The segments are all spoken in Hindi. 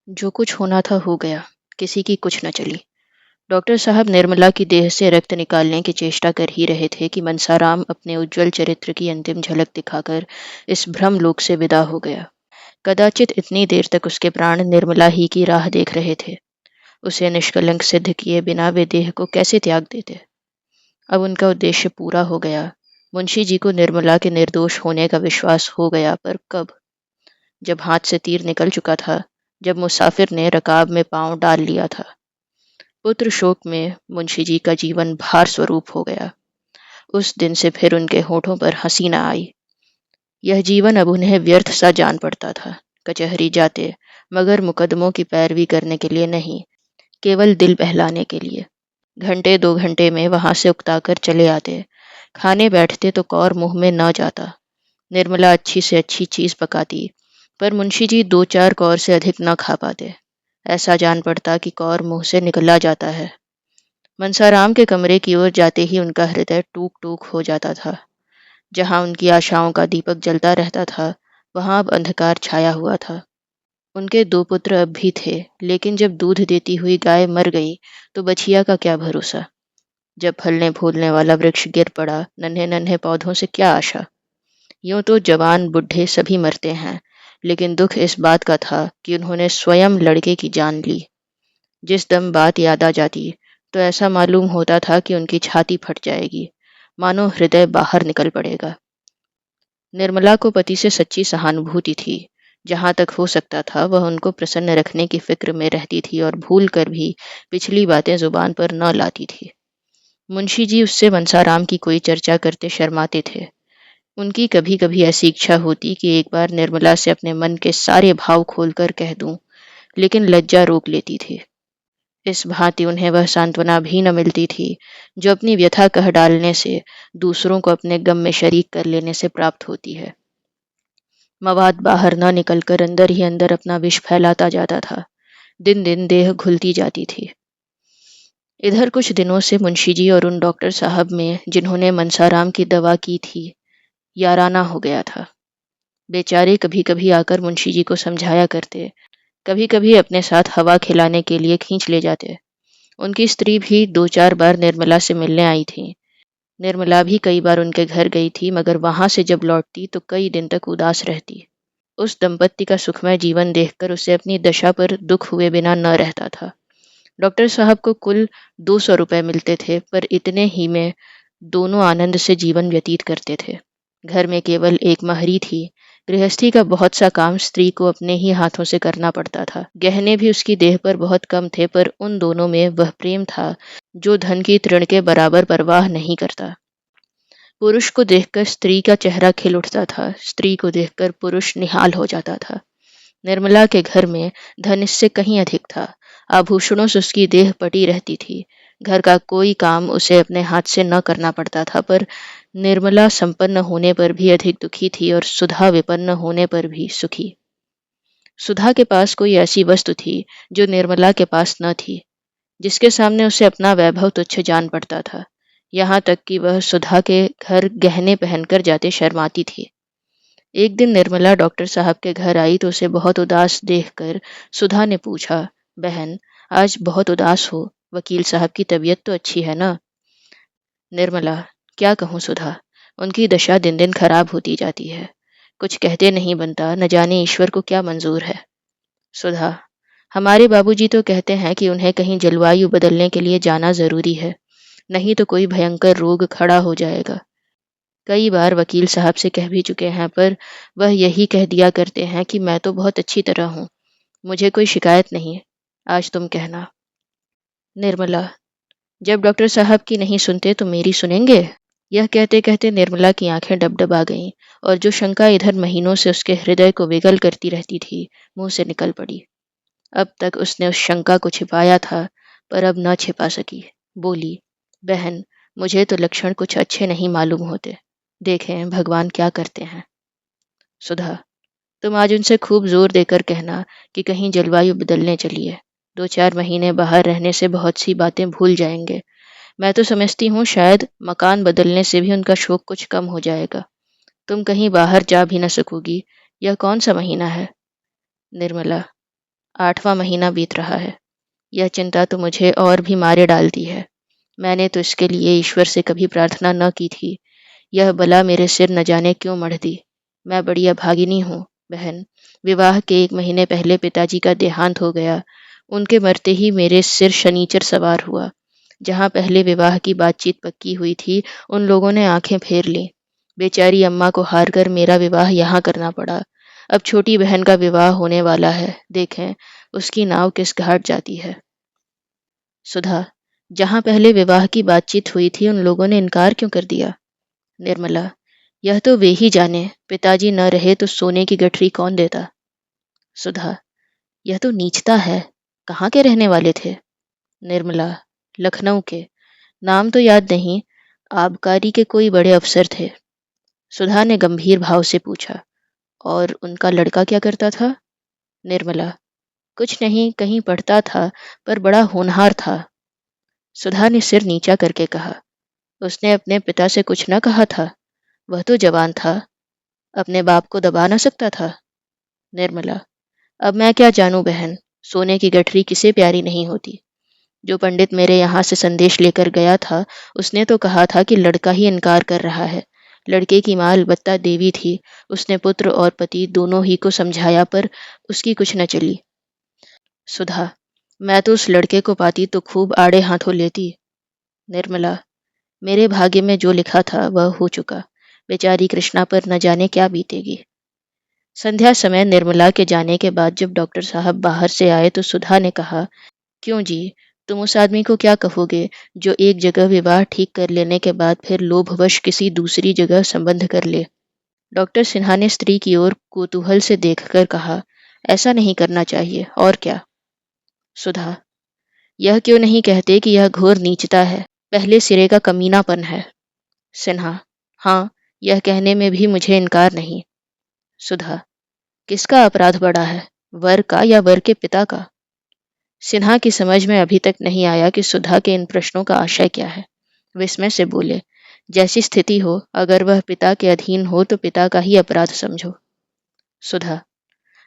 जो कुछ होना था हो गया। किसी की कुछ न चली। डॉक्टर साहब निर्मला की देह से रक्त निकालने की चेष्टा कर ही रहे थे कि मनसाराम अपने उज्जवल चरित्र की अंतिम झलक दिखाकर इस भ्रम लोक से विदा हो गया। कदाचित इतनी देर तक उसके प्राण निर्मला ही की राह देख रहे थे। उसे निष्कलंक सिद्ध किए बिना वे देह को कैसे त्याग देते। अब उनका उद्देश्य पूरा हो गया। मुंशी जी को निर्मला के निर्दोष होने का विश्वास हो गया, पर कब? जब हाथ से तीर निकल चुका था, जब मुसाफिर ने रकाब में पांव डाल लिया था। पुत्र शोक में मुंशी जी का जीवन भार स्वरूप हो गया। उस दिन से फिर उनके होठों पर हंसी न आई। यह जीवन अब उन्हें व्यर्थ सा जान पड़ता था। कचहरी जाते, मगर मुकदमों की पैरवी करने के लिए नहीं, केवल दिल बहलाने के लिए। घंटे 2 घंटे में वहां से उकताकर चले आते। खाने बैठते तो कौर मुंह में न जाता। निर्मला अच्छी से अच्छी चीज पकाती, पर मुंशी जी 2-4 कौर से अधिक न खा पाते। ऐसा जान पड़ता कि कौर मुंह से निकला जाता है। मनसाराम के कमरे की ओर जाते ही उनका हृदय टूक टूक हो जाता था। जहां उनकी आशाओं का दीपक जलता रहता था, वहां अब अंधकार छाया हुआ था। उनके 2 पुत्र अब भी थे, लेकिन जब दूध देती हुई गाय मर गई तो बछिया का क्या भरोसा। जब फलने फूलने वाला वृक्ष गिर पड़ा, नन्हे नन्हे पौधों से क्या आशा। यूं तो जवान बुढ़े सभी मरते हैं, लेकिन दुख इस बात का था कि उन्होंने स्वयं लड़के की जान ली। जिस दम बात याद आ जाती, तो ऐसा मालूम होता था कि उनकी छाती फट जाएगी, मानो हृदय बाहर निकल पड़ेगा। निर्मला को पति से सच्ची सहानुभूति थी। जहां तक हो सकता था वह उनको प्रसन्न रखने की फिक्र में रहती थी और भूल कर भी पिछली बातें जुबान पर न लाती थी। मुंशी जी उससे मनसाराम की कोई चर्चा करते शर्माते थे। उनकी कभी कभी ऐसी इच्छा होती कि एक बार निर्मला से अपने मन के सारे भाव खोलकर कह दूं, लेकिन लज्जा रोक लेती थी। इस भांति उन्हें वह सांत्वना भी न मिलती थी जो अपनी व्यथा कह डालने से, दूसरों को अपने गम में शरीक कर लेने से प्राप्त होती है। मवाद बाहर न निकलकर अंदर ही अंदर अपना विष फैलाता जाता था। दिन दिन देह घुलती जाती थी। इधर कुछ दिनों से मुंशी जी और उन डॉक्टर साहब में, जिन्होंने मनसाराम की दवा की थी, याराना हो गया था। बेचारे कभी कभी आकर मुंशी जी को समझाया करते, कभी कभी अपने साथ हवा खिलाने के लिए खींच ले जाते। उनकी स्त्री भी 2-4 बार निर्मला से मिलने आई थी। निर्मला भी कई बार उनके घर गई थी, मगर वहां से जब लौटती तो कई दिन तक उदास रहती। उस दंपत्ति का सुखमय जीवन देखकर उसे अपनी दशा पर दुख हुए बिना न रहता था। डॉक्टर साहब को कुल 200 रुपये मिलते थे, पर इतने ही में दोनों आनंद से जीवन व्यतीत करते थे। घर में केवल एक महरी थी। गृहस्थी का बहुत सा काम स्त्री को अपने ही हाथों से करना पड़ता था। गहने भी उसकी देह पर बहुत कम थे, पर उन दोनों में वह प्रेम था जो धन की तृण के बराबर परवाह नहीं करता। पुरुष को देखकर स्त्री का चेहरा खिल उठता था, स्त्री को देखकर पुरुष निहाल हो जाता था। निर्मला के घर में धन इससे कहीं अधिक था। आभूषणों से उसकी देह पटी रहती थी। घर का कोई काम उसे अपने हाथ से न करना पड़ता था, पर निर्मला संपन्न होने पर भी अधिक दुखी थी और सुधा विपन्न होने पर भी सुखी। सुधा के पास कोई ऐसी वस्तु थी जो निर्मला के पास न थी, जिसके सामने उसे अपना वैभव तुच्छ जान पड़ता था। यहाँ तक कि वह सुधा के घर गहने पहनकर जाते शर्माती थी। एक दिन निर्मला डॉक्टर साहब के घर आई तो उसे बहुत उदास देखकर सुधा ने पूछा, बहन, आज बहुत उदास हो? वकील साहब की तबीयत तो अच्छी है ना? निर्मला, क्या कहूँ सुधा, उनकी दशा दिन दिन खराब होती जाती है। कुछ कहते नहीं बनता, न जाने ईश्वर को क्या मंजूर है। सुधा, हमारे बाबूजी तो कहते हैं कि उन्हें कहीं जलवायु बदलने के लिए जाना जरूरी है, नहीं तो कोई भयंकर रोग खड़ा हो जाएगा। कई बार वकील साहब से कह भी चुके हैं, पर वह यही कह दिया करते हैं कि मैं तो बहुत अच्छी तरह हूँ, मुझे कोई शिकायत नहीं। आज तुम कहना। निर्मला, जब डॉक्टर साहब की नहीं सुनते तो मेरी सुनेंगे? यह कहते कहते निर्मला की आंखें डबडबा गईं, और जो शंका इधर महीनों से उसके हृदय को विगल करती रहती थी, मुंह से निकल पड़ी। अब तक उसने उस शंका को छिपाया था, पर अब न छिपा सकी। बोली, बहन, मुझे तो लक्षण कुछ अच्छे नहीं मालूम होते। देखें भगवान क्या करते हैं। सुधा, तुम आज उनसे खूब जोर देकर कहना कि कहीं जलवायु बदलने चलिए। 2-4 महीने बाहर रहने से बहुत सी बातें भूल जाएंगे। मैं तो समझती हूँ शायद मकान बदलने से भी उनका शोक कुछ कम हो जाएगा। तुम कहीं बाहर जा भी न सकोगी। यह कौन सा महीना है? निर्मला, 8वां महीना बीत रहा है। यह चिंता तो मुझे और भी मारे डालती है। मैंने तो इसके लिए ईश्वर से कभी प्रार्थना न की थी। यह बला मेरे सिर न जाने क्यों मढ़ दी। मैं बड़ी अभागिनी हूँ, बहन। विवाह के 1 महीने पहले पिताजी का देहांत हो गया। उनके मरते ही मेरे सिर शनीचर सवार हुआ। जहाँ पहले विवाह की बातचीत पक्की हुई थी, उन लोगों ने आंखें फेर लीं। बेचारी अम्मा को हार कर मेरा विवाह यहाँ करना पड़ा। अब छोटी बहन का विवाह होने वाला है। देखें, उसकी नाव किस घाट जाती है। सुधा, जहाँ पहले विवाह की बातचीत हुई थी, उन लोगों ने इनकार क्यों कर दिया। निर्मला, यह तो वे ही जाने। पिताजी न रहे तो सोने की गठरी कौन देता। सुधा, यह तो नीचता है। कहाँ के रहने वाले थे। निर्मला, लखनऊ के। नाम तो याद नहीं। आबकारी के कोई बड़े अफसर थे। सुधा ने गंभीर भाव से पूछा, और उनका लड़का क्या करता था। निर्मला, कुछ नहीं, कहीं पढ़ता था, पर बड़ा होनहार था। सुधा ने सिर नीचा करके कहा, उसने अपने पिता से कुछ न कहा था। वह तो जवान था, अपने बाप को दबा न सकता था। निर्मला, अब मैं क्या जानूं बहन। सोने की गठरी किसे प्यारी नहीं होती। जो पंडित मेरे यहाँ से संदेश लेकर गया था, उसने तो कहा था कि लड़का ही इनकार कर रहा है। लड़के की माँ अलबत्ता देवी थी। उसने पुत्र और पति दोनों ही को समझाया, पर उसकी कुछ न चली। सुधा, मैं तो उस लड़के को पाती तो खूब आड़े हाथों लेती। निर्मला, मेरे भाग्य में जो लिखा था वह हो चुका। बेचारी कृष्णा पर न जाने क्या बीतेगी। संध्या समय निर्मला के जाने के बाद जब डॉक्टर साहब बाहर से आए तो सुधा ने कहा, क्यों जी, तुम उस आदमी को क्या कहोगे जो एक जगह विवाह ठीक कर लेने के बाद फिर लोभवश किसी दूसरी जगह संबंध कर ले। डॉक्टर सिन्हा ने स्त्री की ओर कौतूहल से देखकर कहा, ऐसा नहीं करना चाहिए, और क्या। सुधा, यह क्यों नहीं कहते कि यह घोर नीचता है, पहले सिरे का कमीनापन है। सिन्हा, हाँ, यह कहने में भी मुझे इनकार नहीं। सुधा, किसका अपराध बड़ा है, वर का या वर के पिता का। सिन्हा की समझ में अभी तक नहीं आया कि सुधा के इन प्रश्नों का आशय क्या है। विस्मय से बोले, जैसी स्थिति हो, अगर वह पिता के अधीन हो तो पिता का ही अपराध समझो। सुधा,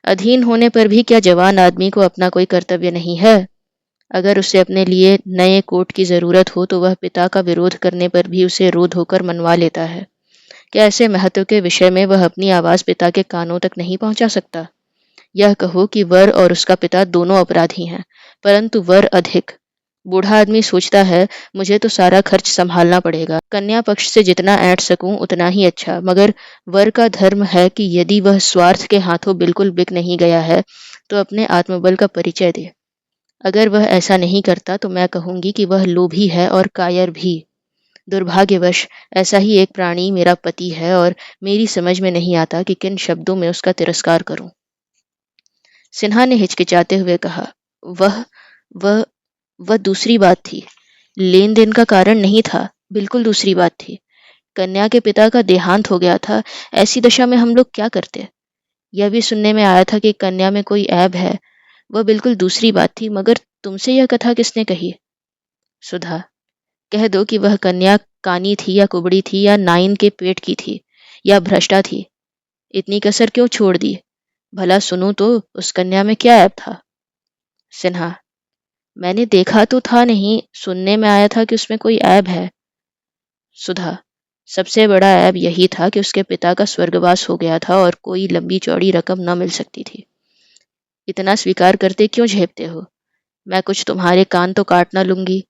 अधीन होने पर भी क्या जवान आदमी को अपना कोई कर्तव्य नहीं है। अगर उसे अपने लिए नए कोट की जरूरत हो तो वह पिता का विरोध करने पर भी उसे रोध होकर मनवा लेता है। क्या ऐसे महत्व के विषय में वह अपनी आवाज पिता के कानों तक नहीं पहुंचा सकता। यह कहो कि वर और उसका पिता दोनों अपराधी हैं, परंतु वर अधिक। बूढ़ा आदमी सोचता है, मुझे तो सारा खर्च संभालना पड़ेगा, कन्या पक्ष से जितना ऐंठ सकूं उतना ही अच्छा। मगर वर का धर्म है कि यदि वह स्वार्थ के हाथों बिल्कुल बिक नहीं गया है तो अपने आत्मबल का परिचय दे। अगर वह ऐसा नहीं करता तो मैं कहूंगी कि वह लोभी है और कायर भी। दुर्भाग्यवश ऐसा ही एक प्राणी मेरा पति है, और मेरी समझ में नहीं आता कि किन शब्दों में उसका तिरस्कार करूं। सिन्हा ने हिचकिचाते हुए कहा, वह वह वह दूसरी बात थी। लेन देन का कारण नहीं था, बिल्कुल दूसरी बात थी। कन्या के पिता का देहांत हो गया था। ऐसी दशा में हम लोग क्या करते। यह भी सुनने में आया था कि कन्या में कोई ऐब है। वह बिल्कुल दूसरी बात थी। मगर तुमसे यह कथा किसने कही। सुधा, कह दो कि वह कन्या कानी थी या कुबड़ी थी या नाइन के पेट की थी या भ्रष्टा थी। इतनी कसर क्यों छोड़ दी। भला सुनूं तो उस कन्या में क्या ऐब था। सिन्हा, मैंने देखा तो था नहीं, सुनने में आया था कि उसमें कोई ऐब है। सुधा, सबसे बड़ा ऐब यही था कि उसके पिता का स्वर्गवास हो गया था और कोई लंबी चौड़ी रकम न मिल सकती थी। इतना स्वीकार करते क्यों झेपते हो। मैं कुछ तुम्हारे कान तो काट ना लूंगी।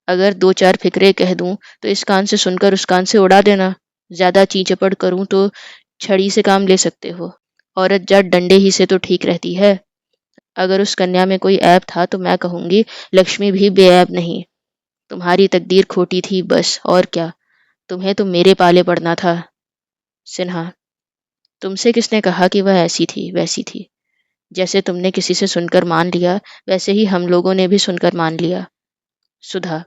अगर 2-4 फिक्रे कह दूं तो इस कान से सुनकर उस कान से उड़ा देना। ज्यादा चींचपड़ करूं तो छड़ी से काम ले सकते हो। औरत जात डंडे ही से तो ठीक रहती है। अगर उस कन्या में कोई ऐब था तो मैं कहूंगी लक्ष्मी भी बेऐब नहीं। तुम्हारी तकदीर खोटी थी बस, और क्या। तुम्हें तो मेरे पाले पड़ना था। सिन्हा, तुमसे किसने कहा कि वह ऐसी थी वैसी थी। जैसे तुमने किसी से सुनकर मान लिया, वैसे ही हम लोगों ने भी सुनकर मान लिया। सुधा,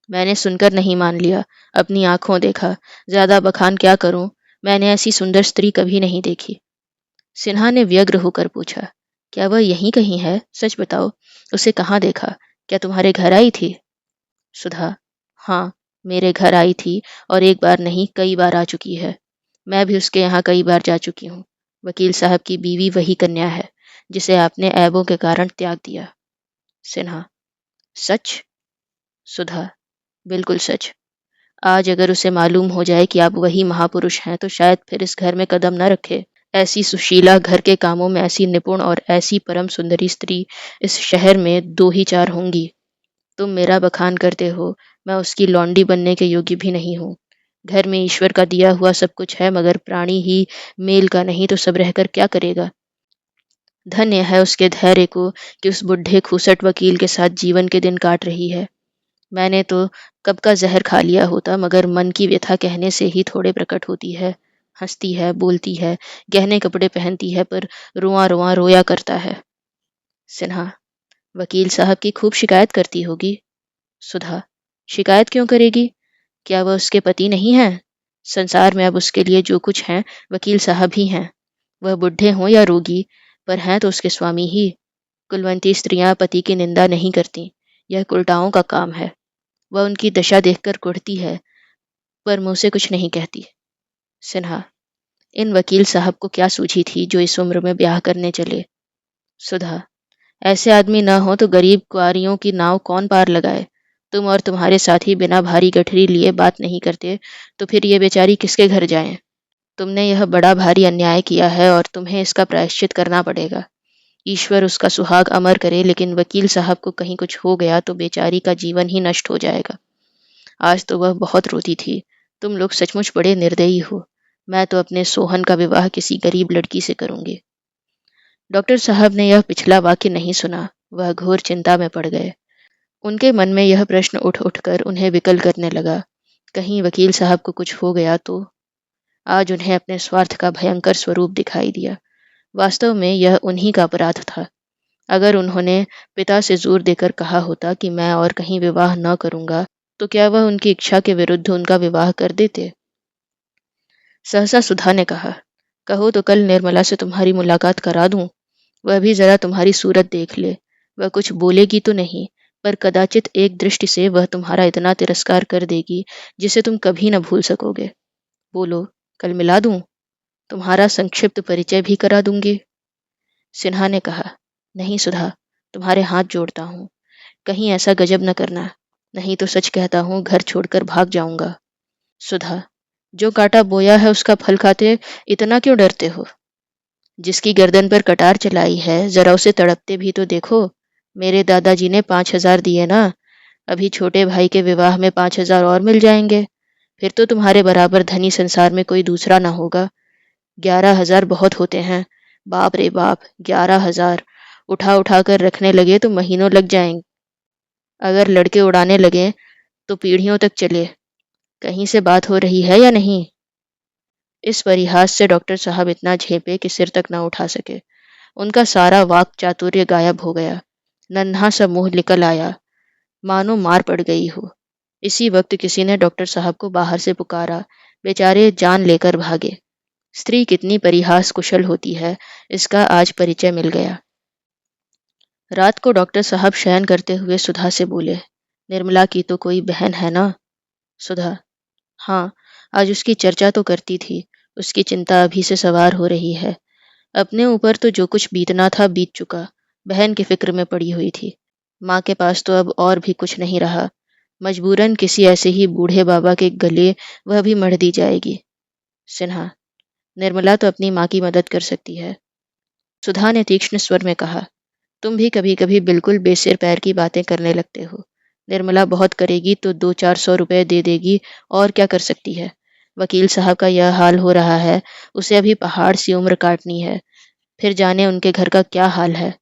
मैंने सुनकर नहीं मान लिया, अपनी आंखों देखा। ज्यादा बखान क्या करूं, मैंने ऐसी सुंदर स्त्री कभी नहीं देखी। सिन्हा ने व्यग्र होकर पूछा, क्या वह यहीं कहीं है, सच बताओ। उसे कहाँ देखा, क्या तुम्हारे घर आई थी। सुधा, हाँ, मेरे घर आई थी, और एक बार नहीं कई बार आ चुकी है। मैं भी उसके यहाँ कई बार जा चुकी हूँ। वकील साहब की बीवी वही कन्या है। जिसे आपने ऐबों के कारण त्याग दिया। सिन्हा: सच? सुधा: बिल्कुल सच। आज अगर उसे मालूम हो जाए कि आप वही महापुरुष हैं तो शायद फिर इस घर में कदम न रखे। ऐसी सुशीला, घर के कामों में ऐसी निपुण और ऐसी परम सुंदरी स्त्री इस शहर में दो ही चार होंगी। तुम मेरा बखान करते हो, मैं उसकी लौंडी बनने के योग्य भी नहीं हूँ। घर में ईश्वर का दिया हुआ सब कुछ है, मगर प्राणी ही मेल का नहीं तो सब रहकर क्या करेगा। धन्य है उसके धैर्य को कि उस बुढ़े खूसट वकील के साथ जीवन के दिन काट रही है। मैंने तो कब का जहर खा लिया होता, मगर मन की व्यथा कहने से ही थोड़े प्रकट होती है। हंसती है, बोलती है, गहने कपड़े पहनती है, पर रुआ रुआ रोया करता है। सिन्हा: वकील साहब की खूब शिकायत करती होगी। सुधा: शिकायत क्यों करेगी? क्या वह उसके पति नहीं है? संसार में अब उसके लिए जो कुछ है, वकील साहब ही हैं। वह बुढ़े हों या रोगी, पर हैं तो उसके स्वामी ही। कुलवंती स्त्रियां पति की निंदा नहीं करती, यह कुलटाओं का काम है। वह उनकी दशा देखकर कुढ़ती है, पर मुंह से कुछ नहीं कहती। सिन्हा: इन वकील साहब को क्या सूझी थी जो इस उम्र में ब्याह करने चले? सुधा: ऐसे आदमी न हो तो गरीब कुआरियों की नाव कौन पार लगाए। तुम और तुम्हारे साथी बिना भारी गठरी लिए बात नहीं करते तो फिर ये बेचारी किसके घर जाएं। तुमने यह बड़ा भारी अन्याय किया है और तुम्हें इसका प्रायश्चित करना पड़ेगा। ईश्वर उसका सुहाग अमर करे, लेकिन वकील साहब को कहीं कुछ हो गया तो बेचारी का जीवन ही नष्ट हो जाएगा। आज तो वह बहुत रोती थी। तुम लोग सचमुच बड़े निर्दयी हो। मैं तो अपने सोहन का विवाह किसी गरीब लड़की से करूंगी। डॉक्टर साहब ने यह पिछला वाक्य नहीं सुना। वह घोर चिंता में पड़ गए। उनके मन में यह प्रश्न उठ उठकर उन्हें विकल करने लगा। कहीं वकील साहब को कुछ हो गया तो। आज उन्हें अपने स्वार्थ का भयंकर स्वरूप दिखाई दिया। वास्तव में यह उन्हीं का अपराध था। अगर उन्होंने पिता से जोर देकर कहा होता कि मैं और कहीं विवाह न करूंगा, तो क्या वह उनकी इच्छा के विरुद्ध उनका विवाह कर देते? सहसा सुधा ने कहा, कहो तो कल निर्मला से तुम्हारी मुलाकात करा दूं। वह भी जरा तुम्हारी सूरत देख ले। वह कुछ बोलेगी तो नहीं, पर कदाचित एक दृष्टि से वह तुम्हारा इतना तिरस्कार कर देगी जिसे तुम कभी न भूल सकोगे। बोलो, कल मिला दूं? तुम्हारा संक्षिप्त परिचय भी करा दूंगी। सिन्हा ने कहा, नहीं सुधा, तुम्हारे हाथ जोड़ता हूँ। कहीं ऐसा गजब न करना, नहीं तो सच कहता हूँ घर छोड़कर भाग जाऊंगा। सुधा: जो कांटा बोया है उसका फल खाते इतना क्यों डरते हो? जिसकी गर्दन पर कटार चलाई है, जरा उसे तड़पते भी तो देखो। मेरे दादाजी ने 5,000 दिए ना। अभी छोटे भाई के विवाह में 5,000 और मिल जाएंगे। फिर तो तुम्हारे बराबर धनी संसार में कोई दूसरा ना होगा। 11,000 बहुत होते हैं। बाप रे बाप, 11,000 उठा उठा कर रखने लगे तो महीनों लग जाएंगे। अगर लड़के उड़ाने लगे तो पीढ़ियों तक चले। कहीं से बात हो रही है या नहीं? इस परिहास से डॉक्टर साहब इतना झेपे कि सिर तक न उठा सके। उनका सारा वाक चातुर्य गायब हो गया। नन्हा सा मुंह निकल आया, मानो मार पड़ गई हो। इसी वक्त किसी ने डॉक्टर साहब को बाहर से पुकारा। बेचारे जान लेकर भागे। स्त्री कितनी परिहास कुशल होती है, इसका आज परिचय मिल गया। रात को डॉक्टर साहब शयन करते हुए सुधा से बोले, निर्मला की तो कोई बहन है ना? सुधा: हाँ, आज उसकी चर्चा तो करती थी। उसकी चिंता अभी से सवार हो रही है। अपने ऊपर तो जो कुछ बीतना था बीत चुका। बहन की फिक्र में पड़ी हुई थी। माँ के पास तो अब और भी कुछ नहीं रहा। मजबूरन किसी ऐसे ही बूढ़े बाबा के गले वह भी मढ़ दी जाएगी। सिन्हा: निर्मला तो अपनी माँ की मदद कर सकती है। सुधा ने तीक्ष्ण स्वर में कहा, तुम भी कभी कभी बिल्कुल बेसिर पैर की बातें करने लगते हो। निर्मला बहुत करेगी तो 200-400 रुपए दे देगी, और क्या कर सकती है। वकील साहब का यह हाल हो रहा है, उसे अभी पहाड़ सी उम्र काटनी है। फिर जाने उनके घर का क्या हाल है।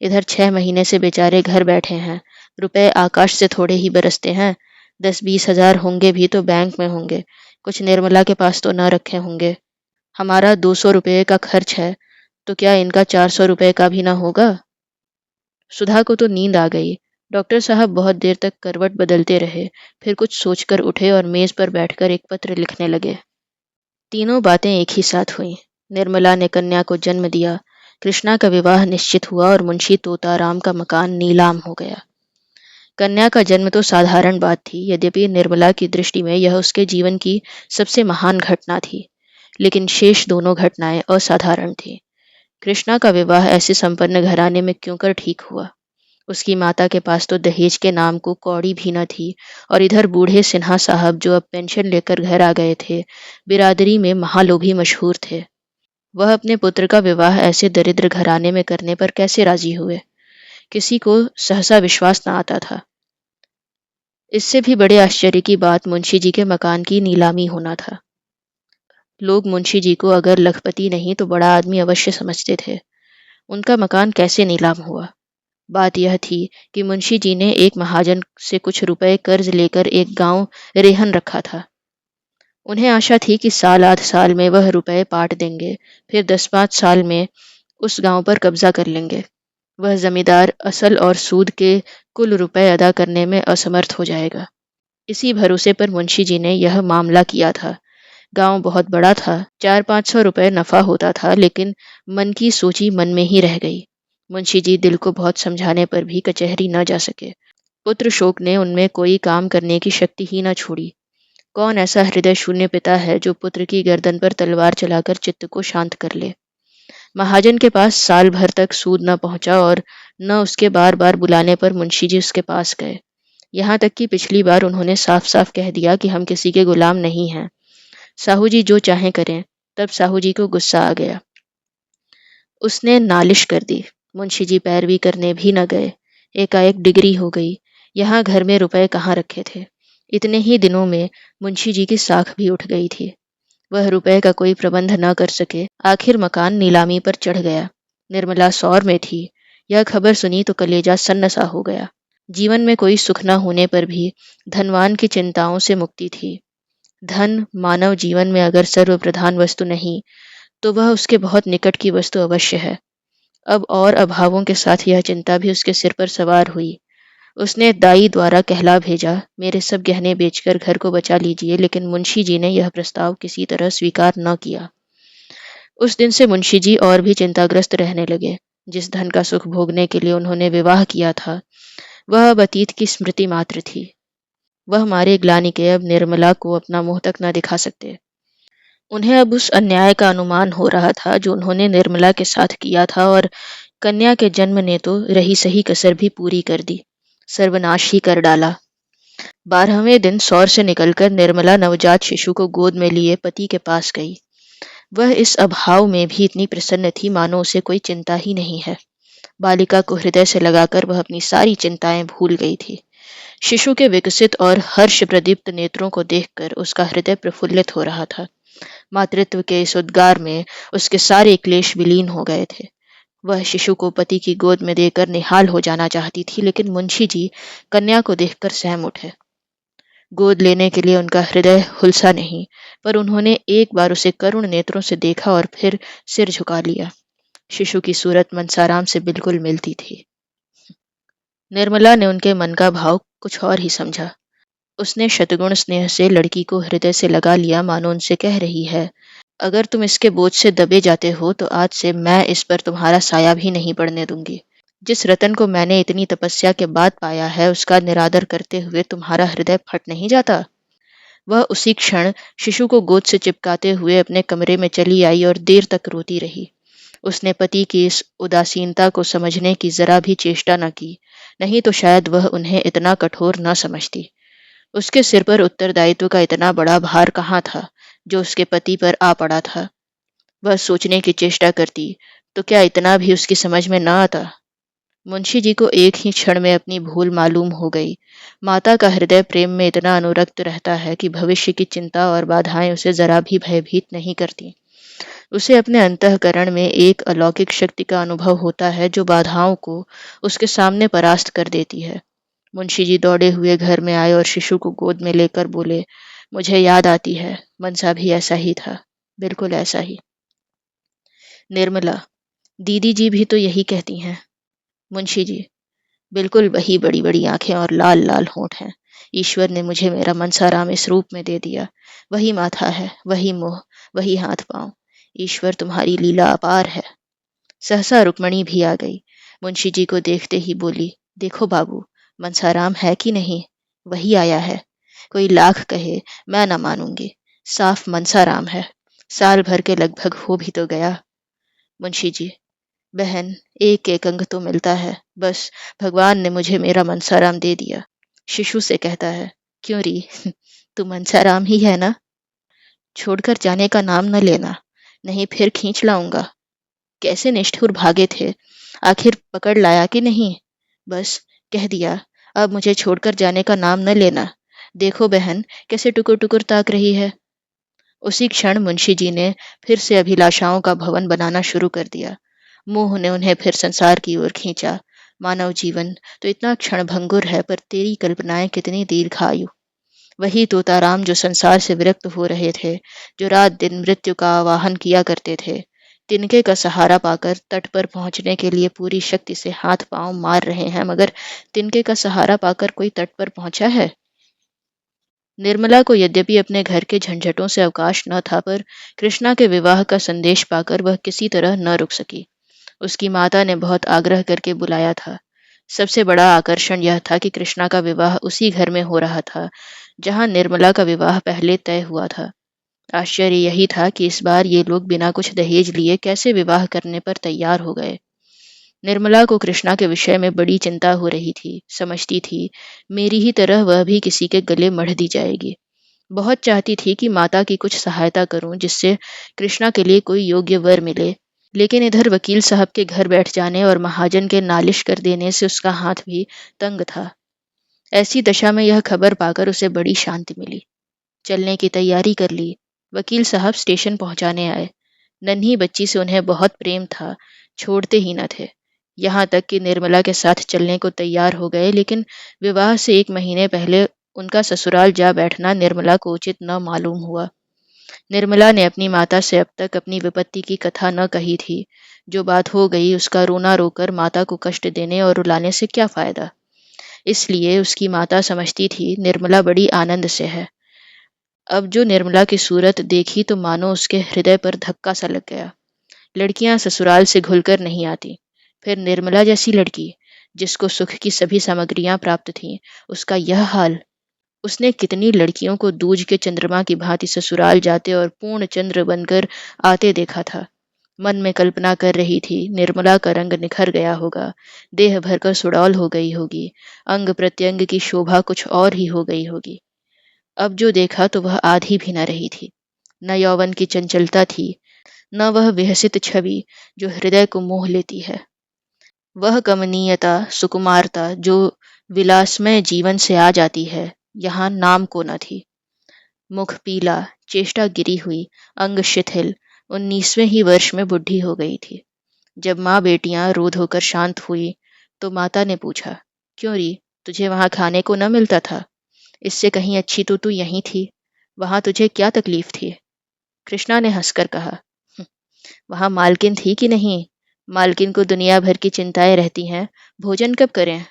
इधर 6 महीने से बेचारे घर बैठे हैं। रुपए आकाश से थोड़े ही बरसते हैं। 10-20 हजार होंगे भी तो बैंक में होंगे। कुछ निर्मला के पास तो न रखे होंगे। हमारा 200 रुपये का खर्च है, तो क्या इनका 400 रुपये का भी ना होगा? सुधा को तो नींद आ गई। डॉक्टर साहब बहुत देर तक करवट बदलते रहे, फिर कुछ सोचकर उठे और मेज पर बैठकर एक पत्र लिखने लगे। तीनों बातें एक ही साथ हुई। निर्मला ने कन्या को जन्म दिया, कृष्णा का विवाह निश्चित हुआ और मुंशी तोताराम का मकान नीलाम हो गया। कन्या का जन्म तो साधारण बात थी, यद्यपि निर्मला की दृष्टि में यह उसके जीवन की सबसे महान घटना थी। लेकिन शेष दोनों घटनाएं असाधारण थीं। कृष्णा का विवाह ऐसे संपन्न घराने में क्यों कर ठीक हुआ? उसकी माता के पास तो दहेज के नाम को कौड़ी भी न थी, और इधर बूढ़े सिन्हा साहब जो अब पेंशन लेकर घर आ गए थे, बिरादरी में महालोभी मशहूर थे। वह अपने पुत्र का विवाह ऐसे दरिद्र घराने में करने पर कैसे राजी हुए? किसी को सहसा विश्वास न आता था। इससे भी बड़े आश्चर्य की बात मुंशी जी के मकान की नीलामी होना था। लोग मुंशी जी को अगर लखपति नहीं तो बड़ा आदमी अवश्य समझते थे। उनका मकान कैसे नीलाम हुआ? बात यह थी कि मुंशी जी ने एक महाजन से कुछ रुपए कर्ज लेकर एक गांव रेहन रखा था। उन्हें आशा थी कि साल आध साल में वह रुपए पाट देंगे, फिर 10-5 साल में उस गांव पर कब्जा कर लेंगे। वह जमींदार असल और सूद के कुल रुपए अदा करने में असमर्थ हो जाएगा। इसी भरोसे पर मुंशी जी ने यह मामला किया था। गांव बहुत बड़ा था, 400-500 रुपए नफा होता था, लेकिन मन की सोची मन में ही रह गई। मुंशी जी दिल को बहुत समझाने पर भी कचहरी न जा सके। पुत्र शोक ने उनमें कोई काम करने की शक्ति ही न छोड़ी। कौन ऐसा हृदय शून्य पिता है जो पुत्र की गर्दन पर तलवार चलाकर चित्त को शांत कर ले? महाजन के पास साल भर तक सूद न पहुंचा, और न उसके बार बार बुलाने पर मुंशी जी उसके पास गए। यहाँ तक कि पिछली बार उन्होंने साफ साफ कह दिया कि हम किसी के गुलाम नहीं हैं, साहू जी जो चाहें करें। तब साहू जी को गुस्सा आ गया। उसने नालिश कर दी। मुंशी जी पैरवी करने भी न गए। एकाएक डिग्री हो गई। यहाँ घर में रुपए कहाँ रखे थे? इतने ही दिनों में मुंशी जी की साख भी उठ गई थी। वह रुपए का कोई प्रबंध न कर सके। आखिर मकान नीलामी पर चढ़ गया। निर्मला सौर में थी। यह खबर सुनी तो कलेजा सन्न सा हो गया। जीवन में कोई सुख न होने पर भी धनवान की चिंताओं से मुक्ति थी। धन मानव जीवन में अगर सर्वप्रधान वस्तु नहीं, तो वह उसके बहुत निकट की वस्तु अवश्य है। अब और अभावों के साथ यह चिंता भी उसके सिर पर सवार हुई। उसने दाई द्वारा कहला भेजा, मेरे सब गहने बेचकर घर को बचा लीजिए, लेकिन मुंशी जी ने यह प्रस्ताव किसी तरह स्वीकार न किया। उस दिन से मुंशी जी और भी चिंताग्रस्त रहने लगे। जिस धन का सुख भोगने के लिए उन्होंने विवाह किया था, वह अब अतीत की स्मृति मात्र थी। वह मारे ग्लानि के अब निर्मला को अपना मुंह तक न दिखा सकते। उन्हें अब उस अन्याय का अनुमान हो रहा था जो उन्होंने निर्मला के साथ किया था, और कन्या के जन्म ने तो रही सही कसर भी पूरी कर दी, सर्वनाश ही कर डाला। 12वें दिन सौर से निकलकर निर्मला नवजात शिशु को गोद में लिए पति के पास गई। वह इस अभाव में भी इतनी प्रसन्न थी मानो उसे कोई चिंता ही नहीं है। बालिका को हृदय से लगाकर वह अपनी सारी चिंताएं भूल गई थी। शिशु के विकसित और हर्ष प्रदीप्त नेत्रों को देखकर उसका हृदय प्रफुल्लित हो रहा था। मातृत्व के इस उद्गार में उसके सारे क्लेश विलीन हो गए थे। वह शिशु को पति की गोद में देकर निहाल हो जाना चाहती थी, लेकिन मुंशी जी कन्या को देखकर सहम उठे। गोद लेने के लिए उनका हृदय हुलसा नहीं, पर उन्होंने एक बार उसे करुण नेत्रों से देखा और फिर सिर झुका लिया। शिशु की सूरत मनसाराम से बिल्कुल मिलती थी। निर्मला ने उनके मन का भाव कुछ और ही समझा। उसने शतगुण स्नेह से लड़की को हृदय से लगा लिया, मानो उनसे कह रही है, अगर तुम इसके बोझ से दबे जाते हो तो आज से मैं इस पर तुम्हारा साया भी नहीं पड़ने दूंगी। जिस रतन को मैंने इतनी तपस्या के बाद पाया है, उसका निरादर करते हुए तुम्हारा हृदय फट नहीं जाता? वह उसी क्षण शिशु को गोद से चिपकाते हुए अपने कमरे में चली आई और देर तक रोती रही। उसने पति की इस उदासीनता को समझने की जरा भी चेष्टा न की, नहीं तो शायद वह उन्हें इतना कठोर न समझती। उसके सिर पर उत्तरदायित्व का इतना बड़ा भार कहाँ था जो उसके पति पर आ पड़ा था। वह सोचने की चेष्टा करती तो क्या इतना भी उसकी समझ में न आता? मुंशी जी को एक ही क्षण में अपनी भूल मालूम हो गई। माता का हृदय प्रेम में इतना अनुरक्त रहता है कि भविष्य की चिंता और बाधाएं उसे जरा भी भयभीत नहीं करती। उसे अपने अंतःकरण में एक अलौकिक शक्ति का अनुभव होता है जो बाधाओं को उसके सामने परास्त कर देती है। मुंशी जी दौड़े हुए घर में आए और शिशु को गोद में लेकर बोले, मुझे याद आती है, मनसा भी ऐसा ही था, बिल्कुल ऐसा ही। निर्मला, दीदी जी भी तो यही कहती हैं। मुंशी जी, बिल्कुल वही बड़ी बड़ी आंखें और लाल लाल होंठ हैं। ईश्वर ने मुझे मेरा मनसाराम इस रूप में दे दिया। वही माथा है, वही मुंह, वही हाथ पांव। ईश्वर तुम्हारी लीला अपार है। सहसा रुक्मणी भी आ गई। मुंशी जी को देखते ही बोली, देखो बाबू, मनसाराम है कि नहीं? वही आया है। कोई लाख कहे मैं न मानूंगी। साफ मनसाराम है। साल भर के लगभग हो भी तो गया। मुंशी जी, बहन, एक एक अंग तो मिलता है, बस भगवान ने मुझे मेरा मनसाराम दे दिया। शिशु से कहता है, क्यों री? तू मनसाराम ही है ना? छोड़कर जाने का नाम न लेना, नहीं फिर खींच लाऊंगा। कैसे निष्ठुर भागे थे, आखिर पकड़ लाया कि नहीं? बस कह दिया, अब मुझे छोड़कर जाने का नाम न लेना। देखो बहन, कैसे टुकुर टुकुर ताक रही है। उसी क्षण मुंशी जी ने फिर से अभिलाषाओं का भवन बनाना शुरू कर दिया। मोह ने उन्हें फिर संसार की ओर खींचा। मानव जीवन तो इतना क्षणभंगुर है, पर तेरी कल्पनाएं कितनी दीर्घायु। वही तोताराम जो संसार से विरक्त हो रहे थे, जो रात दिन मृत्यु का आवाहन किया करते थे, तिनके का सहारा पाकर तट पर पहुंचने के लिए पूरी शक्ति से हाथ पांव मार रहे हैं, मगर तिनके का सहारा पाकर कोई तट पर पहुंचा है? निर्मला को यद्यपि अपने घर के झंझटों से अवकाश न था, पर कृष्णा के विवाह का संदेश पाकर वह किसी तरह न रुक सकी। उसकी माता ने बहुत आग्रह करके बुलाया था। सबसे बड़ा आकर्षण यह था कि कृष्णा का विवाह उसी घर में हो रहा था जहां निर्मला का विवाह पहले तय हुआ था। आश्चर्य यही था कि इस बार ये लोग बिना कुछ दहेज लिए कैसे विवाह करने पर तैयार हो गए। निर्मला को कृष्णा के विषय में बड़ी चिंता हो रही थी। समझती थी, मेरी ही तरह वह भी किसी के गले मढ़ दी जाएगी। बहुत चाहती थी कि माता की कुछ सहायता करूं, जिससे कृष्णा के लिए कोई योग्य वर मिले। लेकिन इधर वकील साहब के घर बैठ जाने और महाजन के नालिश कर देने से उसका हाथ भी तंग था। ऐसी दशा में यह खबर पाकर उसे बड़ी शांति मिली। चलने की तैयारी कर ली। वकील साहब स्टेशन पहुंचाने आए। नन्ही बच्ची से उन्हें बहुत प्रेम था, छोड़ते ही न थे। यहाँ तक कि निर्मला के साथ चलने को तैयार हो गए, लेकिन विवाह से 1 महीने पहले उनका ससुराल जा बैठना निर्मला को उचित न मालूम हुआ। निर्मला ने अपनी माता से अब तक अपनी विपत्ति की कथा न कही थी। जो बात हो गई, उसका रोना रोकर माता को कष्ट देने और रुलाने से क्या फायदा। इसलिए उसकी माता समझती थी निर्मला बड़ी आनंद से है। अब जो निर्मला की सूरत देखी तो मानो उसके हृदय पर धक्का सा लग गया। लड़कियां ससुराल से घुलकर नहीं आती, फिर निर्मला जैसी लड़की जिसको सुख की सभी सामग्रियां प्राप्त थीं, उसका यह हाल। उसने कितनी लड़कियों को दूज के चंद्रमा की भांति ससुराल जाते और पूर्ण चंद्र बनकर आते देखा था। मन में कल्पना कर रही थी, निर्मला का रंग निखर गया होगा, देह भरकर सुडौल हो गई होगी, अंग प्रत्यंग की शोभा कुछ और ही हो गई होगी। अब जो देखा तो वह आधी भी न रही थी। न यौवन की चंचलता थी, न वह विहसित छवि जो हृदय को मोह लेती है। वह कमनीयता, सुकुमारता जो विलासमय जीवन से आ जाती है, यहाँ नाम को न थी। मुख पीला, चेष्टा गिरी हुई, अंग शिथिल, 19वें ही वर्ष में बुढ़ी हो गई थी। जब माँ बेटियां रो धोकर शांत हुई तो माता ने पूछा, क्यों री, तुझे वहां खाने को न मिलता था? इससे कहीं अच्छी तो तू यहीं थी। वहां तुझे क्या तकलीफ थी? कृष्णा ने हंसकर कहा, "हम्म, वहां मालकिन थी कि नहीं? मालकिन को दुनिया भर की चिंताएं रहती हैं, भोजन कब करें?"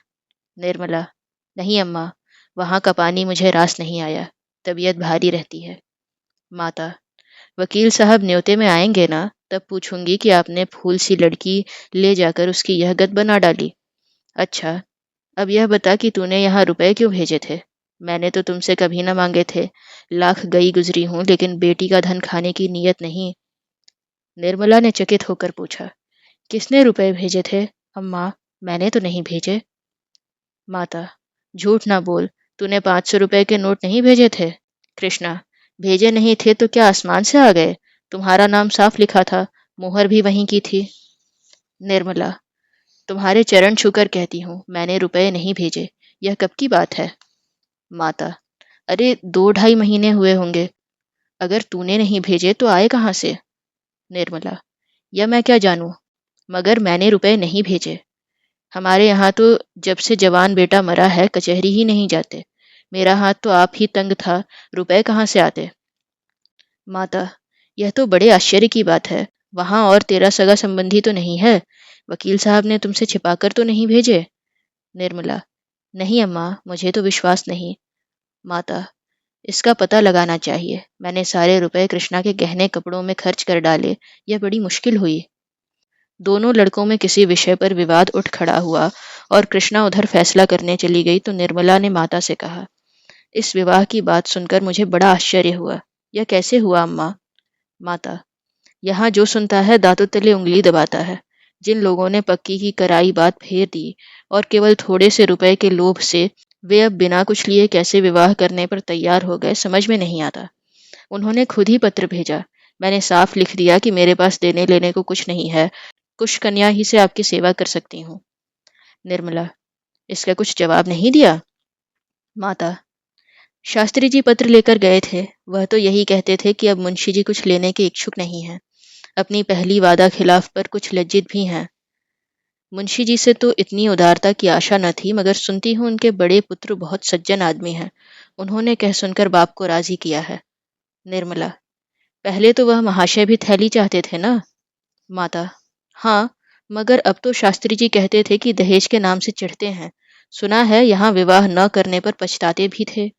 निर्मला, नहीं अम्मा, वहां का पानी मुझे रास नहीं आया, तबीयत भारी रहती है। माता, वकील साहब न्योते में आएंगे ना, तब पूछूंगी कि आपने फूल सी लड़की ले जाकर उसकी यह गत बना डाली। अच्छा, अब यह बता कि तूने यहाँ रुपए क्यों भेजे थे? मैंने तो तुमसे कभी न मांगे थे। लाख गई गुजरी हूं, लेकिन बेटी का धन खाने की नीयत नहीं। निर्मला ने चकित होकर पूछा, किसने रुपए भेजे थे? अम्मा, मैंने तो नहीं भेजे। माता, झूठ ना बोल, तूने 500 रुपए के नोट नहीं भेजे थे? कृष्णा, भेजे नहीं थे तो क्या आसमान से आ गए? तुम्हारा नाम साफ लिखा था, मुहर भी वहीं की थी। निर्मला, तुम्हारे चरण छूकर कहती हूँ, मैंने रुपए नहीं भेजे। यह कब की बात है? माता, अरे 2 ढाई महीने हुए होंगे। अगर तूने नहीं भेजे तो आए कहाँ से? निर्मला, यह मैं क्या जानूं, मगर मैंने रुपए नहीं भेजे। हमारे यहाँ तो जब से जवान बेटा मरा है, कचहरी ही नहीं जाते। मेरा हाथ तो आप ही तंग था, रुपए कहाँ से आते? माता, यह तो बड़े आश्चर्य की बात है। वहां और तेरा सगा संबंधी तो नहीं है? वकील साहब ने तुमसे छिपाकर तो नहीं भेजे? निर्मला, नहीं अम्मा, मुझे तो विश्वास नहीं। माता, इसका पता लगाना चाहिए। मैंने सारे रुपए कृष्णा के गहने कपड़ों में खर्च कर डाले। यह बड़ी मुश्किल हुई। दोनों लड़कों में किसी विषय पर विवाद उठ खड़ा हुआ और कृष्णा उधर फैसला करने चली गई तो निर्मला ने माता से कहा, इस विवाह की बात सुनकर मुझे बड़ा आश्चर्य हुआ। यह कैसे हुआ अम्मा? माता, यहाँ जो सुनता है दांतों तले उंगली दबाता है। जिन लोगों ने पक्की की कराई बात फेर दी और केवल थोड़े से रुपए के लोभ से वे अब बिना कुछ लिए कैसे विवाह करने पर तैयार हो गए, समझ में नहीं आता। उन्होंने खुद ही पत्र भेजा। मैंने साफ लिख दिया कि मेरे पास देने लेने को कुछ नहीं है, कुछ कन्या ही से आपकी सेवा कर सकती हूँ। निर्मला, इसका कुछ जवाब नहीं दिया? माता, शास्त्री जी पत्र लेकर गए थे। वह तो यही कहते थे कि अब मुंशी जी कुछ लेने के इच्छुक नहीं हैं, अपनी पहली वादा खिलाफ पर कुछ लज्जित भी हैं। मुंशी जी से तो इतनी उदारता की आशा न थी, मगर सुनती हूँ उनके बड़े पुत्र बहुत सज्जन आदमी हैं। उन्होंने कह सुनकर बाप को राजी किया है। निर्मला, पहले तो वह महाशय भी थैली चाहते थे ना? माता, हाँ, मगर अब तो शास्त्री जी कहते थे कि दहेज के नाम से चिढ़ते हैं। सुना है यहाँ विवाह न करने पर पछताते भी थे।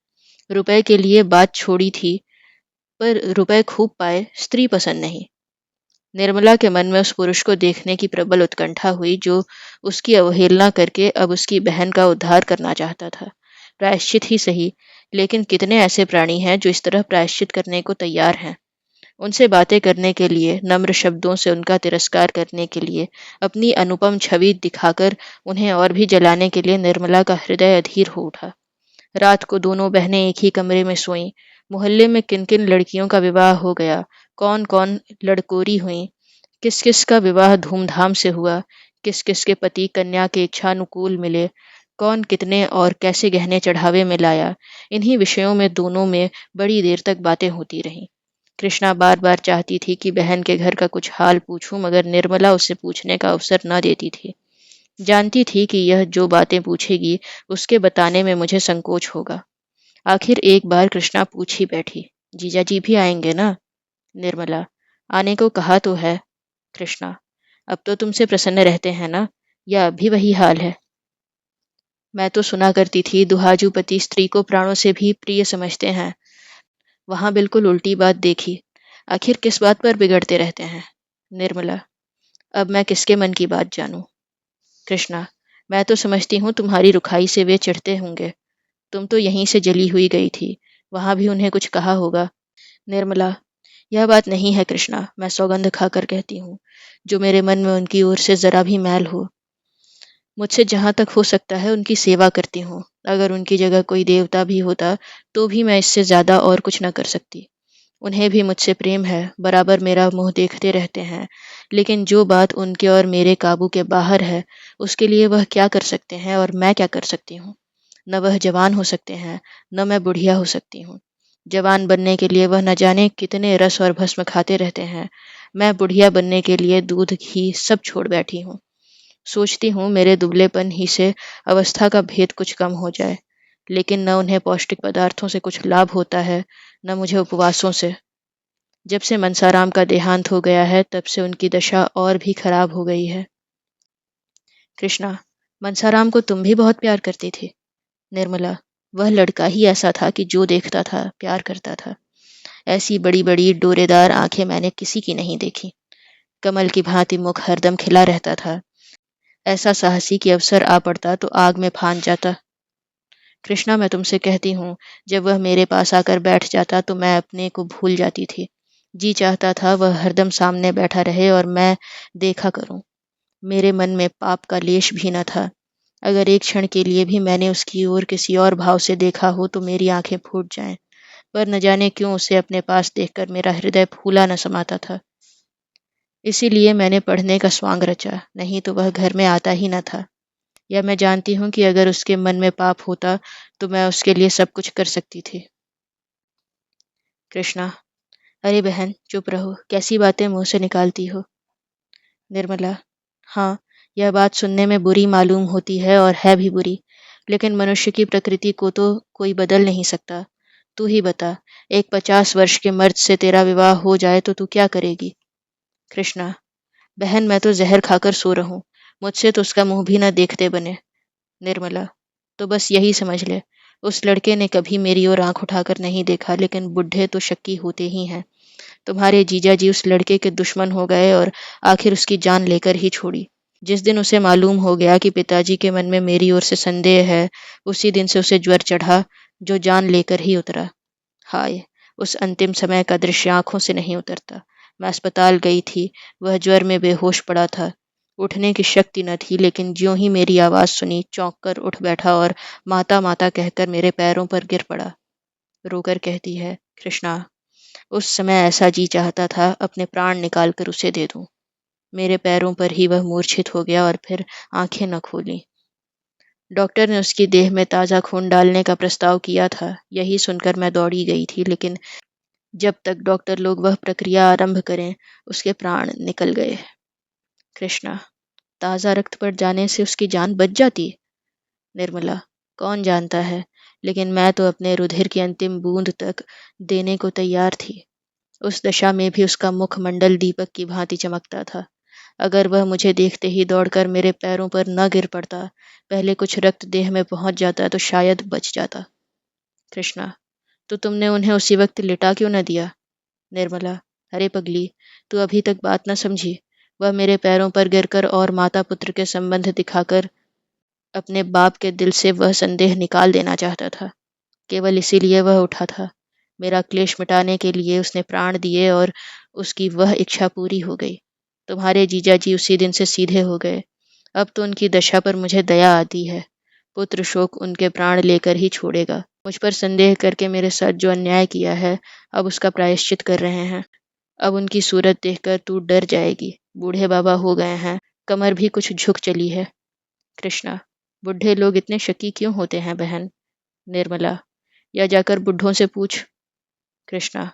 रुपए के लिए बात छोड़ी थी, पर रुपए खूब पाए, स्त्री पसंद नहीं। निर्मला के मन में उस पुरुष को देखने की प्रबल उत्कंठा हुई जो उसकी अवहेलना करके अब उसकी बहन का उद्धार करना चाहता था। प्रायश्चित ही सही, लेकिन कितने ऐसे प्राणी हैं जो इस तरह प्रायश्चित करने को तैयार हैं। उनसे बातें करने के लिए, नम्र शब्दों से उनका तिरस्कार करने के लिए, अपनी अनुपम छवि दिखाकर उन्हें और भी जलाने के लिए निर्मला का हृदय अधीर हो उठा। रात को दोनों बहनें एक ही कमरे में सोईं। मोहल्ले में किन किन लड़कियों का विवाह हो गया, कौन कौन लड़कोरी हुई, किस किस का विवाह धूमधाम से हुआ, किस किस के पति कन्या के इच्छानुकूल मिले, कौन कितने और कैसे गहने चढ़ावे में लाया, इन्हीं विषयों में दोनों में बड़ी देर तक बातें होती रहीं। कृष्णा बार बार चाहती थी कि बहन के घर का कुछ हाल पूछूं, मगर निर्मला उसे पूछने का अवसर न देती थी। जानती थी कि यह जो बातें पूछेगी उसके बताने में मुझे संकोच होगा। आखिर एक बार कृष्णा पूछ ही बैठी, जीजा जी भी आएंगे ना? निर्मला, आने को कहा तो है। कृष्णा, अब तो तुमसे प्रसन्न रहते हैं ना, या अभी वही हाल है? मैं तो सुना करती थी दुहाजू पति स्त्री को प्राणों से भी प्रिय समझते हैं। वहां बिल्कुल उल्टी बात देखी। आखिर किस बात पर बिगड़ते रहते हैं? निर्मला, अब मैं किसके मन की बात जानूं? कृष्णा, मैं तो समझती हूँ तुम्हारी रुखाई से वे चिढ़ते होंगे। तुम तो यहीं से जली हुई गई थी, वहां भी उन्हें कुछ कहा होगा। निर्मला, यह बात नहीं है कृष्णा, मैं सौगंध खाकर कहती हूँ। जो मेरे मन में उनकी ओर से जरा भी मैल हो, मुझसे जहाँ तक हो सकता है उनकी सेवा करती हूँ। अगर उनकी जगह कोई देवता भी होता तो भी मैं इससे ज्यादा और कुछ न कर सकती। उन्हें भी मुझसे प्रेम है, बराबर मेरा मुंह देखते रहते हैं, लेकिन जो बात उनके और मेरे काबू के बाहर है, उसके लिए वह क्या कर सकते हैं और मैं क्या कर सकती हूँ? न वह जवान हो सकते हैं, न मैं बुढ़िया हो सकती हूँ। जवान बनने के लिए वह न जाने कितने रस और भस्म खाते रहते हैं। मैं बुढ़िया बनने के लिए दूध घी सब छोड़ बैठी हूँ। सोचती हूँ मेरे दुबलेपन ही से अवस्था का भेद कुछ कम हो जाए, लेकिन न उन्हें पौष्टिक पदार्थों से कुछ लाभ होता है, न मुझे उपवासों से। जब से मनसाराम का देहांत हो गया है, तब से उनकी दशा और भी खराब हो गई है। कृष्णा, मनसाराम को तुम भी बहुत प्यार करती थी? निर्मला, वह लड़का ही ऐसा था कि जो देखता था प्यार करता था। ऐसी बड़ी बड़ी डोरेदार आंखें मैंने किसी की नहीं देखी। कमल की भांति मुख हरदम खिला रहता था। ऐसा साहसी कि अवसर आ पड़ता तो आग में फान जाता। कृष्णा, मैं तुमसे कहती हूँ, जब वह मेरे पास आकर बैठ जाता तो मैं अपने को भूल जाती थी। जी चाहता था वह हरदम सामने बैठा रहे और मैं देखा करूं। मेरे मन में पाप का लेश भी न था। अगर एक क्षण के लिए भी मैंने उसकी ओर किसी और भाव से देखा हो तो मेरी आंखें फूट जाएं। पर न जाने क्यों उसे अपने पास देखकर मेरा हृदय फूला न समाता था। इसीलिए मैंने पढ़ने का स्वांग रचा, नहीं तो वह घर में आता ही न था। या मैं जानती हूँ कि अगर उसके मन में पाप होता तो मैं उसके लिए सब कुछ कर सकती थी। कृष्णा, अरे बहन चुप रहो, कैसी बातें मुंह से निकालती हो? निर्मला, हाँ, यह बात सुनने में बुरी मालूम होती है और है भी बुरी, लेकिन मनुष्य की प्रकृति को तो कोई बदल नहीं सकता। तू ही बता, एक 50 वर्ष के मर्द से तेरा विवाह हो जाए तो तू क्या करेगी? कृष्णा, बहन मैं तो जहर खाकर सो रहूं, मुझसे तो उसका मुंह भी न देखते बने। निर्मला, तो बस यही समझ ले, उस लड़के ने कभी मेरी ओर आंख उठाकर नहीं देखा, लेकिन बुढ़े तो शक्की होते ही हैं। तुम्हारे जीजा जी उस लड़के के दुश्मन हो गए और आखिर उसकी जान लेकर ही छोड़ी। जिस दिन उसे मालूम हो गया कि पिताजी के मन में मेरी ओर से संदेह है, उसी दिन से उसे ज्वर चढ़ा, जो जान लेकर ही उतरा। हाय, उस अंतिम समय का दृश्य आंखों से नहीं उतरता। मैं अस्पताल गई थी, वह ज्वर में बेहोश पड़ा था। उठने की शक्ति न थी, लेकिन ज्यों ही मेरी आवाज़ सुनी चौंक कर उठ बैठा और माता माता कहकर मेरे पैरों पर गिर पड़ा। रोकर कहती है, कृष्णा, उस समय ऐसा जी चाहता था अपने प्राण निकाल कर उसे दे दूं। मेरे पैरों पर ही वह मूर्छित हो गया और फिर आंखें न खोली। डॉक्टर ने उसकी देह में ताज़ा खून डालने का प्रस्ताव किया था। यही सुनकर मैं दौड़ी गई थी, लेकिन जब तक डॉक्टर लोग वह प्रक्रिया आरंभ करें, उसके प्राण निकल गए। कृष्णा, ताज़ा रक्त पड़ जाने से उसकी जान बच जाती? निर्मला, कौन जानता है, लेकिन मैं तो अपने रुधिर की अंतिम बूंद तक देने को तैयार थी। उस दशा में भी उसका मुखमंडल दीपक की भांति चमकता था। अगर वह मुझे देखते ही दौड़कर मेरे पैरों पर न गिर पड़ता, पहले कुछ रक्त देह में पहुंच जाता तो शायद बच जाता। कृष्णा, तो तुमने उन्हें उसी वक्त लिटा क्यों न दिया? निर्मला, अरे पगली, तू अभी तक बात न समझी। वह मेरे पैरों पर गिरकर और माता पुत्र के संबंध दिखाकर अपने बाप के दिल से वह संदेह निकाल देना चाहता था। केवल इसीलिए वह उठा था। मेरा क्लेश मिटाने के लिए उसने प्राण दिए और उसकी वह इच्छा पूरी हो गई। तुम्हारे जीजा जी उसी दिन से सीधे हो गए। अब तो उनकी दशा पर मुझे दया आती है। पुत्र शोक उनके प्राण लेकर ही छोड़ेगा। मुझ पर संदेह करके मेरे साथ जो अन्याय किया है, अब उसका प्रायश्चित कर रहे हैं। अब उनकी सूरत देखकर तू डर जाएगी। बूढ़े बाबा हो गए हैं, कमर भी कुछ झुक चली है। कृष्णा, बुढ़े लोग इतने शकी क्यों होते हैं बहन? निर्मला, या जाकर बुढ़ों से पूछ। कृष्णा,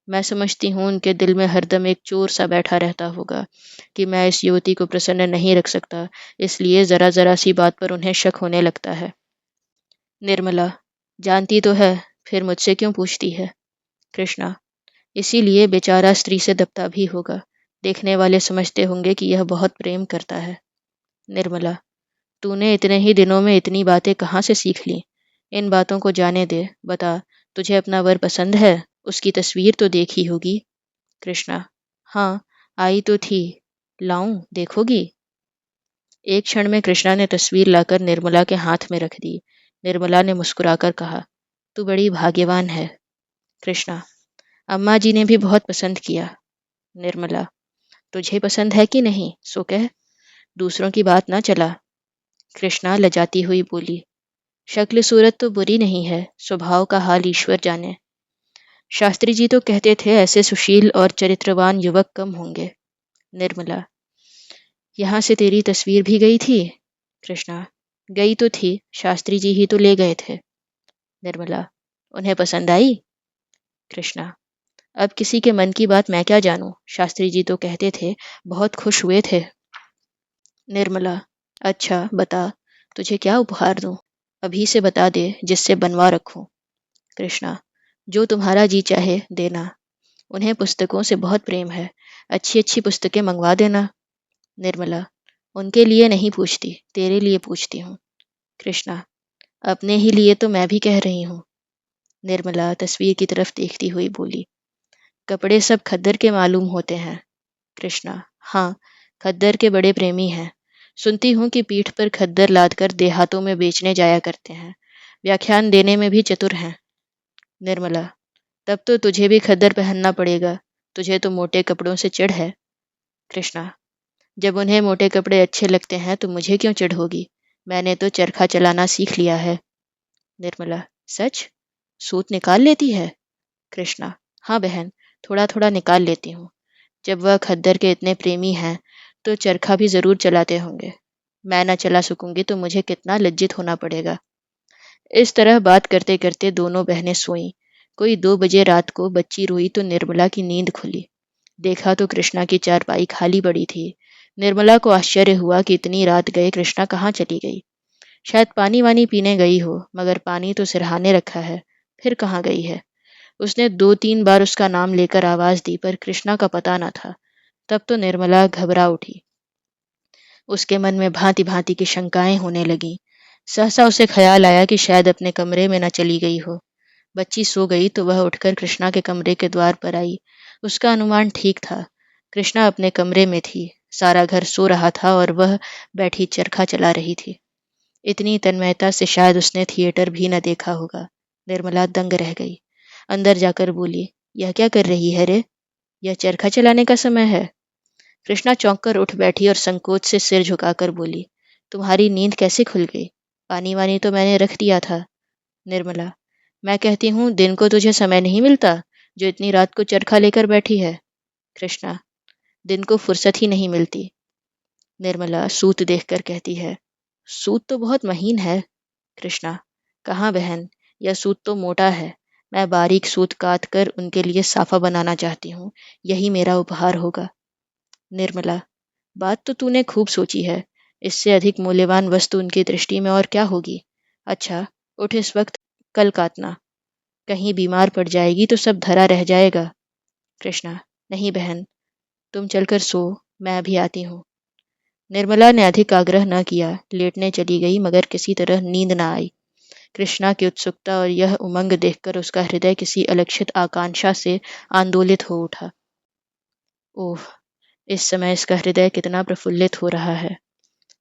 मैं समझती हूँ उनके दिल में हरदम एक चोर सा बैठा रहता होगा कि मैं इस युवती को प्रसन्न नहीं रख सकता, इसलिए जरा जरा सी बात पर उन्हें शक होने लगता है। निर्मला, जानती तो है, फिर मुझसे क्यों पूछती है? कृष्णा, इसीलिए बेचारा स्त्री से दबता भी होगा। देखने वाले समझते होंगे कि यह बहुत प्रेम करता है। निर्मला, तूने इतने ही दिनों में इतनी बातें कहाँ से सीख ली? इन बातों को जाने दे। बता, तुझे अपना वर पसंद है? उसकी तस्वीर तो देखी होगी। कृष्णा, हाँ, आई तो थी। लाऊं, देखोगी? एक क्षण में कृष्णा ने तस्वीर लाकर निर्मला के हाथ में रख दी। निर्मला ने मुस्कुराकर कहा, तू बड़ी भाग्यवान है। कृष्णा, अम्मा जी ने भी बहुत पसंद किया। निर्मला, तुझे पसंद है कि नहीं, सो कह। दूसरों की बात ना चला। कृष्णा लजाती हुई बोली, शक्ल सूरत तो बुरी नहीं है, स्वभाव का हाल ईश्वर जाने। शास्त्री जी तो कहते थे ऐसे सुशील और चरित्रवान युवक कम होंगे। निर्मला, यहाँ से तेरी तस्वीर भी गई थी? कृष्णा, गई तो थी, शास्त्री जी ही तो ले गए थे। निर्मला, उन्हें पसंद आई? कृष्णा, अब किसी के मन की बात मैं क्या जानूं, शास्त्री जी तो कहते थे बहुत खुश हुए थे। निर्मला, अच्छा बता, तुझे क्या उपहार दूं? अभी से बता दे जिससे बनवा रखूं। कृष्णा, जो तुम्हारा जी चाहे देना। उन्हें पुस्तकों से बहुत प्रेम है, अच्छी अच्छी पुस्तकें मंगवा देना। निर्मला, उनके लिए नहीं पूछती, तेरे लिए पूछती हूँ। कृष्णा, अपने ही लिए तो मैं भी कह रही हूँ। निर्मला तस्वीर की तरफ देखती हुई बोली, कपड़े सब खद्दर के मालूम होते हैं। कृष्णा, हाँ, खद्दर के बड़े प्रेमी हैं। सुनती हूँ कि पीठ पर खद्दर लादकर देहातों में बेचने जाया करते हैं। व्याख्यान देने में भी चतुर हैं। निर्मला, तब तो तुझे भी खद्दर पहनना पड़ेगा। तुझे तो मोटे कपड़ों से चिढ़ है। कृष्णा, जब उन्हें मोटे कपड़े अच्छे लगते हैं तो मुझे क्यों चिढ़ होगी? मैंने तो चरखा चलाना सीख लिया है। निर्मला, सच? सूत निकाल लेती है? कृष्णा, हाँ बहन, थोड़ा थोड़ा निकाल लेती हूँ। जब वह खद्दर के इतने प्रेमी हैं तो चरखा भी जरूर चलाते होंगे। मैं न चला सकूंगी तो मुझे कितना लज्जित होना पड़ेगा। इस तरह बात करते करते दोनों बहनें सोईं। कोई 2 बजे रात को बच्ची रोई तो निर्मला की नींद खुली। देखा तो कृष्णा की चारपाई खाली पड़ी थी। निर्मला को आश्चर्य हुआ कि इतनी रात गए कृष्णा कहाँ चली गई। शायद पानी वानी पीने गई हो, मगर पानी तो सिरहाने रखा है, फिर कहाँ गई है? उसने 2-3 बार उसका नाम लेकर आवाज दी, पर कृष्णा का पता न था। तब तो निर्मला घबरा उठी। उसके मन में भांति भांति की शंकाएं होने लगीं। सहसा उसे ख्याल आया कि शायद अपने कमरे में न चली गई हो। बच्ची सो गई तो वह उठकर कृष्णा के कमरे के द्वार पर आई। उसका अनुमान ठीक था। कृष्णा अपने कमरे में थी। सारा घर सो रहा था और वह बैठी चरखा चला रही थी। इतनी तन्मयता से शायद उसने थिएटर भी न देखा होगा। निर्मला दंग रह गई। अंदर जाकर बोली, यह क्या कर रही है रे? यह चरखा चलाने का समय है? कृष्णा चौंक कर उठ बैठी और संकोच से सिर झुकाकर बोली, तुम्हारी नींद कैसे खुल गई? पानी वानी तो मैंने रख दिया था। निर्मला, मैं कहती हूँ दिन को तुझे समय नहीं मिलता जो इतनी रात को चरखा लेकर बैठी है? कृष्णा, दिन को फुर्सत ही नहीं मिलती। निर्मला सूत देखकर कहती है, सूत तो बहुत महीन है। कृष्णा, कहाँ बहन, यह सूत तो मोटा है। मैं बारीक सूत काट कर उनके लिए साफा बनाना चाहती हूँ, यही मेरा उपहार होगा। निर्मला, बात तो तूने खूब सोची है। इससे अधिक मूल्यवान वस्तु उनकी दृष्टि में और क्या होगी? अच्छा, उठ इस वक्त, कल काटना। कहीं बीमार पड़ जाएगी तो सब धरा रह जाएगा। कृष्णा, नहीं बहन, तुम चलकर सो, मैं अभी आती हूँ। निर्मला ने अधिक आग्रह न किया, लेटने चली गई, मगर किसी तरह नींद न आई। कृष्णा की उत्सुकता और यह उमंग देखकर उसका हृदय किसी अलक्षित आकांक्षा से आंदोलित हो उठा। ओह, इस समय इसका हृदय कितना प्रफुल्लित हो रहा है।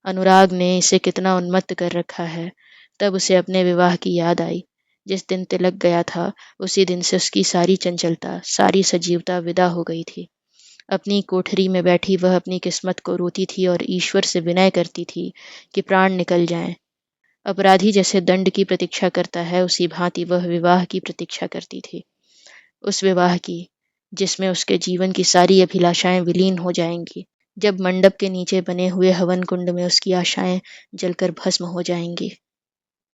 अनुराग ने इसे कितना उन्मत्त कर रखा है। तब उसे अपने विवाह की याद आई। जिस दिन तिलक गया था, उसी दिन से उसकी सारी चंचलता, सारी सजीवता विदा हो गई थी। अपनी कोठरी में बैठी वह अपनी किस्मत को रोती थी और ईश्वर से विनय करती थी कि प्राण निकल जाएं। अपराधी जैसे दंड की प्रतीक्षा करता है, उसी भांति वह विवाह की प्रतीक्षा करती थी। उस विवाह की, जिसमें उसके जीवन की सारी अभिलाषाएं विलीन हो जाएंगी, जब मंडप के नीचे बने हुए हवन कुंड में उसकी आशाएं जलकर भस्म हो जाएंगी।